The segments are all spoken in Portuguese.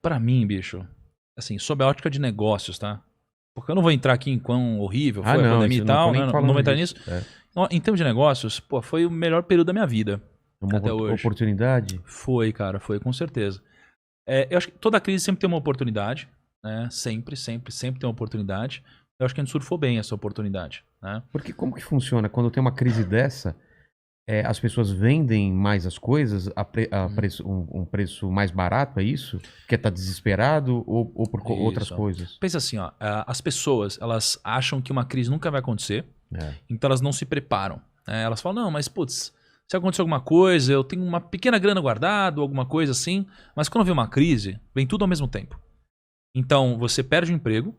Pra mim, bicho, assim, sob a ótica de negócios, tá? Porque eu não vou entrar aqui em quão horrível foi a não, pandemia isso e eu não tô tal, nem né? Não falando vou entrar disso. nisso. Em termos de negócios, pô, foi o melhor período da minha vida Uma até hoje. oportunidade? Foi, cara, foi, com certeza. Eu acho que toda crise sempre tem uma oportunidade, né? Sempre tem uma oportunidade. Eu acho que a gente surfou bem essa oportunidade, né? Porque como que funciona? Quando tem uma crise dessa, as pessoas vendem mais as coisas a um preço mais barato, é isso? Porque tá desesperado ou por outras Isso. coisas? Pensa assim, ó, as pessoas, elas acham que uma crise nunca vai acontecer, então elas não se preparam, né? Elas falam, não, mas putz, se acontecer alguma coisa, eu tenho uma pequena grana guardada, alguma coisa assim, mas quando vem uma crise, vem tudo ao mesmo tempo. Então, você perde o emprego,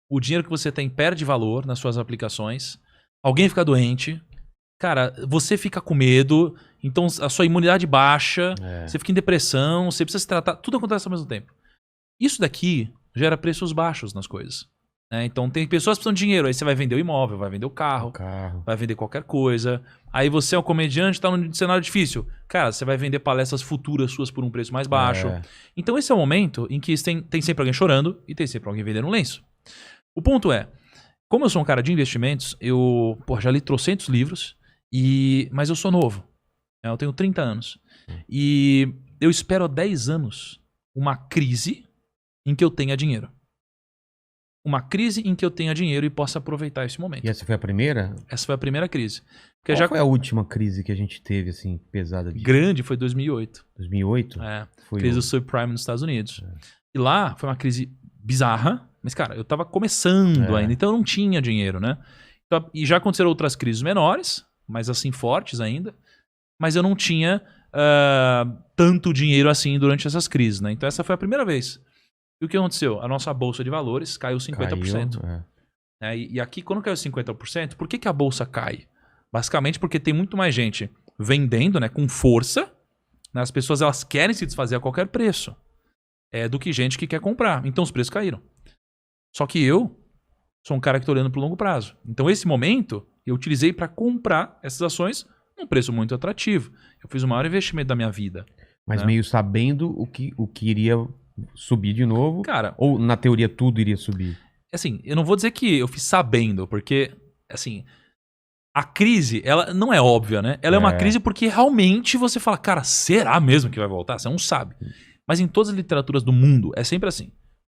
o dinheiro que você tem perde valor nas suas aplicações, alguém fica doente, cara, você fica com medo, então a sua imunidade baixa, você fica em depressão, você precisa se tratar, tudo acontece ao mesmo tempo. Isso daqui gera preços baixos nas coisas, né? Então tem pessoas que precisam de dinheiro, aí você vai vender o imóvel, vai vender o carro, vai vender qualquer coisa. Aí você é um comediante, está num cenário difícil. Cara, você vai vender palestras futuras suas por um preço mais baixo. Então esse é o momento em que tem sempre alguém chorando e tem sempre alguém vendendo um lenço. O ponto é, como eu sou um cara de investimentos, eu já li trocentos livros, mas eu sou novo. Eu tenho 30 anos. E eu espero há 10 anos uma crise em que eu tenha dinheiro. Uma crise em que eu tenha dinheiro e possa aproveitar esse momento. E essa foi a primeira? Essa foi a primeira crise. Qual foi a última crise que a gente teve, assim, pesada? Grande foi 2008. 2008? Foi crise do subprime nos Estados Unidos. E lá foi uma crise bizarra, mas, cara, eu tava começando ainda, então eu não tinha dinheiro, né? Então, e já aconteceram outras crises menores, mas assim, fortes ainda, mas eu não tinha tanto dinheiro assim durante essas crises, né? Então essa foi a primeira vez. E o que aconteceu? A nossa bolsa de valores caiu 50%. E aqui, quando caiu 50%, por que a bolsa cai? Basicamente porque tem muito mais gente vendendo, né, com força, né? As pessoas elas querem se desfazer a qualquer preço, do que gente que quer comprar. Então os preços caíram. Só que eu sou um cara que estou olhando para o longo prazo. Então esse momento eu utilizei para comprar essas ações num preço muito atrativo. Eu fiz o maior investimento da minha vida. Mas meio sabendo o que iria subir de novo? Cara, ou na teoria tudo iria subir? Assim, eu não vou dizer que eu fiz sabendo, porque, assim, a crise, ela não é óbvia, né? Ela é uma crise porque realmente você fala, cara, será mesmo que vai voltar? Você não sabe. Mas em todas as literaturas do mundo é sempre assim.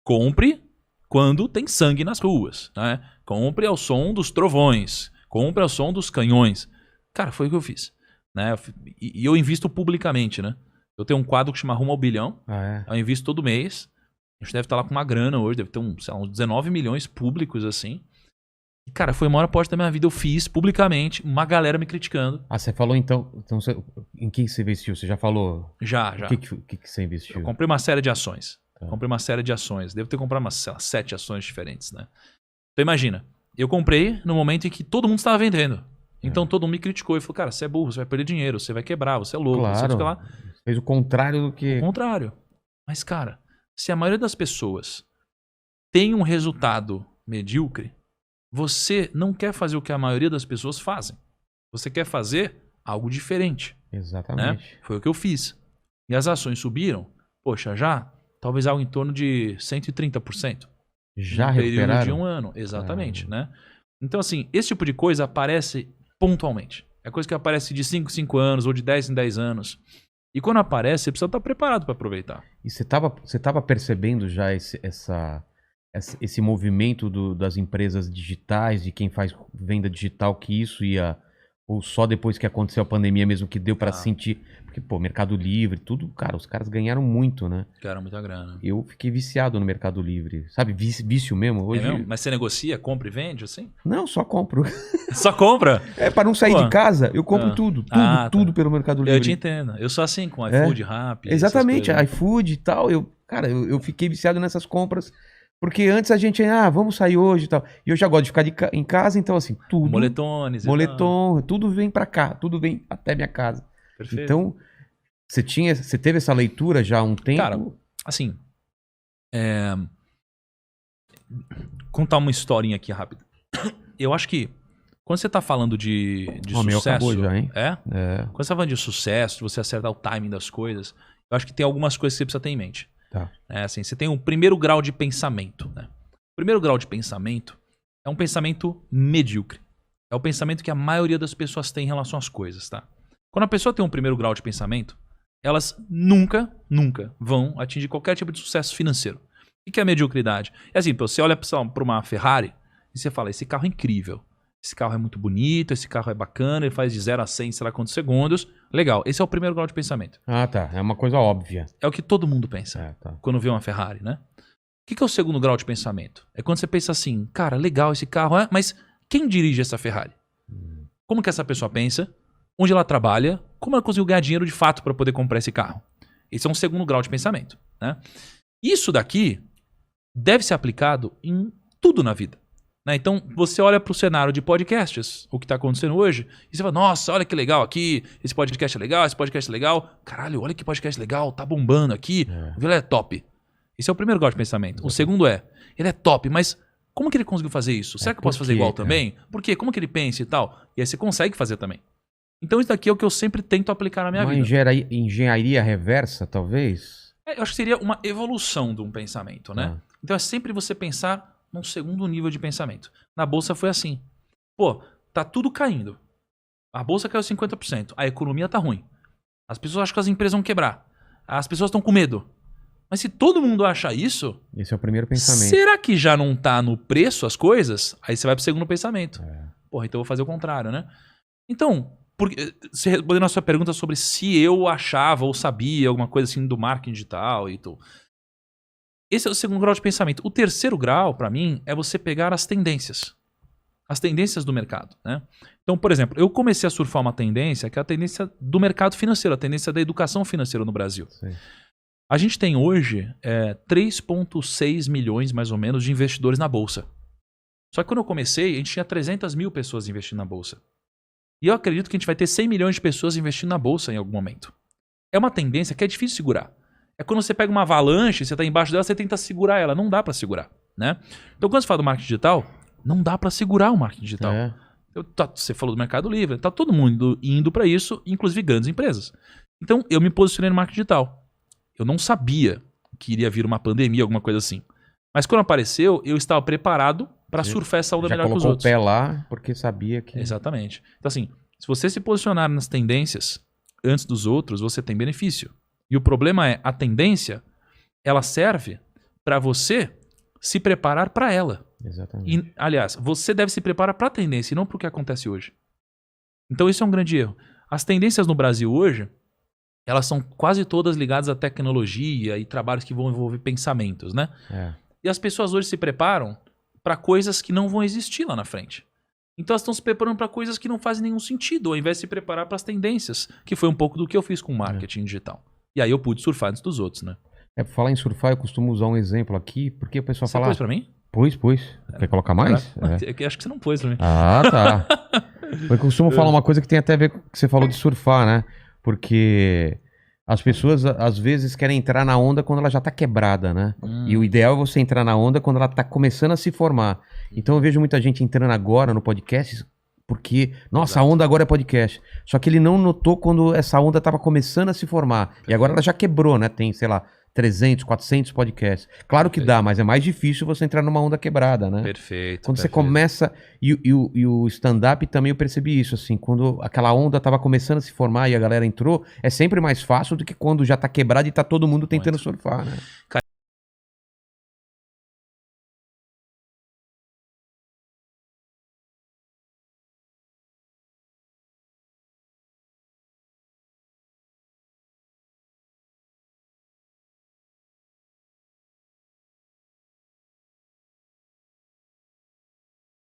Compre quando tem sangue nas ruas, né? Compre ao som dos trovões. Compre ao som dos canhões. Cara, foi o que eu fiz, né? E eu invisto publicamente, né? Eu tenho um quadro que chama Rumo ao Bilhão. Eu invisto todo mês. A gente deve estar lá com uma grana hoje, deve ter uns 19 milhões públicos, assim. E, cara, foi a maior aposta da minha vida. Eu fiz publicamente, uma galera me criticando. Você falou então em que você investiu? Você já falou? Já. O que você investiu? Eu comprei uma série de ações. Devo ter comprado umas 7 ações diferentes, né? Então imagina, eu comprei no momento em que todo mundo estava vendendo. Então todo mundo me criticou e falou, cara, você é burro, você vai perder dinheiro, você vai quebrar, você é louco. Claro, você fica lá. Fez o contrário do que... O contrário. Mas, cara, se a maioria das pessoas tem um resultado medíocre, você não quer fazer o que a maioria das pessoas fazem. Você quer fazer algo diferente. Exatamente. Né? Foi o que eu fiz. E as ações subiram, talvez algo em torno de 130%. Já no recuperaram? período de um ano. Exatamente, né? Então, assim, esse tipo de coisa aparece pontualmente. É coisa que aparece de 5 em 5 anos ou de 10 em 10 anos. E quando aparece, você precisa estar preparado para aproveitar. E você estava percebendo já esse movimento das empresas digitais, de quem faz venda digital, que isso ia... Ou só depois que aconteceu a pandemia mesmo que deu pra sentir... Porque, Mercado Livre, tudo, cara, os caras ganharam muito, né? Ganharam muita grana. Eu fiquei viciado no Mercado Livre. Sabe, vício mesmo. Hoje... É mesmo? Mas você negocia, compra e vende, assim? Não, só compro. Só compra? Pra não sair de casa, eu compro tudo pelo Mercado Livre. Eu te entendo. Eu sou assim, com iFood, Rappi... Exatamente, iFood e tal. Cara, eu fiquei viciado nessas compras... Porque antes a gente, vamos sair hoje e tal. E eu já gosto de ficar em casa, então assim, tudo... Moletom, tudo vem pra cá, tudo vem até minha casa. Perfeito. Então, você teve essa leitura já há um tempo? Cara, assim... Contar uma historinha aqui rápida. Eu acho que quando você tá falando de sucesso... Meu acabou já, hein? Quando você tá falando de sucesso, de você acertar o timing das coisas, eu acho que tem algumas coisas que você precisa ter em mente. Tá. Assim, você tem um primeiro grau de pensamento. Né? O primeiro grau de pensamento é um pensamento medíocre. É o pensamento que a maioria das pessoas tem em relação às coisas. Tá? Quando a pessoa tem um primeiro grau de pensamento, elas nunca vão atingir qualquer tipo de sucesso financeiro. O que é a mediocridade? É assim, você olha para uma Ferrari e você fala, esse carro é incrível. Esse carro é muito bonito, esse carro é bacana, ele faz de 0 a 100, sei lá quantos segundos. Legal, esse é o primeiro grau de pensamento. Ah, tá. É uma coisa óbvia. É o que todo mundo pensa quando vê uma Ferrari, né? O que é o segundo grau de pensamento? É quando você pensa assim, cara, legal esse carro, mas quem dirige essa Ferrari? Como que essa pessoa pensa? Onde ela trabalha? Como ela conseguiu ganhar dinheiro de fato para poder comprar esse carro? Esse é um segundo grau de pensamento, né? Isso daqui deve ser aplicado em tudo na vida. Então, você olha para o cenário de podcasts, o que está acontecendo hoje, e você fala, nossa, olha que legal aqui, esse podcast é legal, esse podcast é legal. Caralho, olha que podcast legal, tá bombando aqui, o Vilela é top. Esse é o primeiro grau de pensamento. O segundo é, ele é top, mas como que ele conseguiu fazer isso? Será que eu posso fazer igual também? Por quê? Como que ele pensa e tal? E aí você consegue fazer também. Então, isso daqui é o que eu sempre tento aplicar na minha vida. Uma engenharia reversa, talvez? Eu acho que seria uma evolução de um pensamento, né? Então, é sempre você pensar num segundo nível de pensamento. Na bolsa foi assim. Pô, tá tudo caindo. A bolsa caiu 50%. A economia tá ruim. As pessoas acham que as empresas vão quebrar. As pessoas estão com medo. Mas se todo mundo acha isso... Esse é o primeiro pensamento. Será que já não tá no preço as coisas? Aí você vai pro segundo pensamento. Porra, então eu vou fazer o contrário, né? Então, se respondendo a sua pergunta sobre se eu achava ou sabia alguma coisa assim do marketing digital e tudo... Esse é o segundo grau de pensamento. O terceiro grau, para mim, é você pegar as tendências. As tendências do mercado. Né? Então, por exemplo, eu comecei a surfar uma tendência que é a tendência do mercado financeiro, a tendência da educação financeira no Brasil. Sim. A gente tem hoje 3,6 milhões, mais ou menos, de investidores na Bolsa. Só que quando eu comecei, a gente tinha 300 mil pessoas investindo na Bolsa. E eu acredito que a gente vai ter 100 milhões de pessoas investindo na Bolsa em algum momento. É uma tendência que é difícil segurar. É quando você pega uma avalanche, você está embaixo dela, você tenta segurar ela. Não dá para segurar, né? Então, quando você fala do marketing digital, não dá para segurar o marketing digital. Você falou do Mercado Livre, tá todo mundo indo para isso, inclusive grandes empresas. Então, eu me posicionei no marketing digital. Eu não sabia que iria vir uma pandemia, alguma coisa assim. Mas quando apareceu, eu estava preparado para surfar essa onda melhor que os outros. Já colocou o pé lá porque sabia que... Exatamente. Então, assim, se você se posicionar nas tendências antes dos outros, você tem benefício. E o problema é, a tendência, ela serve para você se preparar para ela. Exatamente. E, aliás, você deve se preparar para a tendência e não para o que acontece hoje. Então isso é um grande erro. As tendências no Brasil hoje, elas são quase todas ligadas à tecnologia e trabalhos que vão envolver pensamentos, né? E as pessoas hoje se preparam para coisas que não vão existir lá na frente. Então elas estão se preparando para coisas que não fazem nenhum sentido, ao invés de se preparar para as tendências, que foi um pouco do que eu fiz com o marketing digital. E aí eu pude surfar antes dos outros, né? Pra falar em surfar, eu costumo usar um exemplo aqui, porque o pessoal fala... Você pôs pra mim? Pôs. Quer colocar mais? Acho que você não pôs pra mim. Ah, tá. Eu costumo falar uma coisa que tem até a ver com o que você falou de surfar, né? Porque as pessoas, às vezes, querem entrar na onda quando ela já tá quebrada, né? E o ideal é você entrar na onda quando ela tá começando a se formar. Então eu vejo muita gente entrando agora no podcast... Porque, nossa, a onda agora é podcast. Só que ele não notou quando essa onda estava começando a se formar. E agora ela já quebrou, né? Tem, sei lá, 300, 400 podcasts. Claro que dá, mas é mais difícil você entrar numa onda quebrada, né? Perfeito. Quando você começa... E o stand-up também eu percebi isso, assim. Quando aquela onda estava começando a se formar e a galera entrou, é sempre mais fácil do que quando já está quebrado e está todo mundo tentando surfar, né?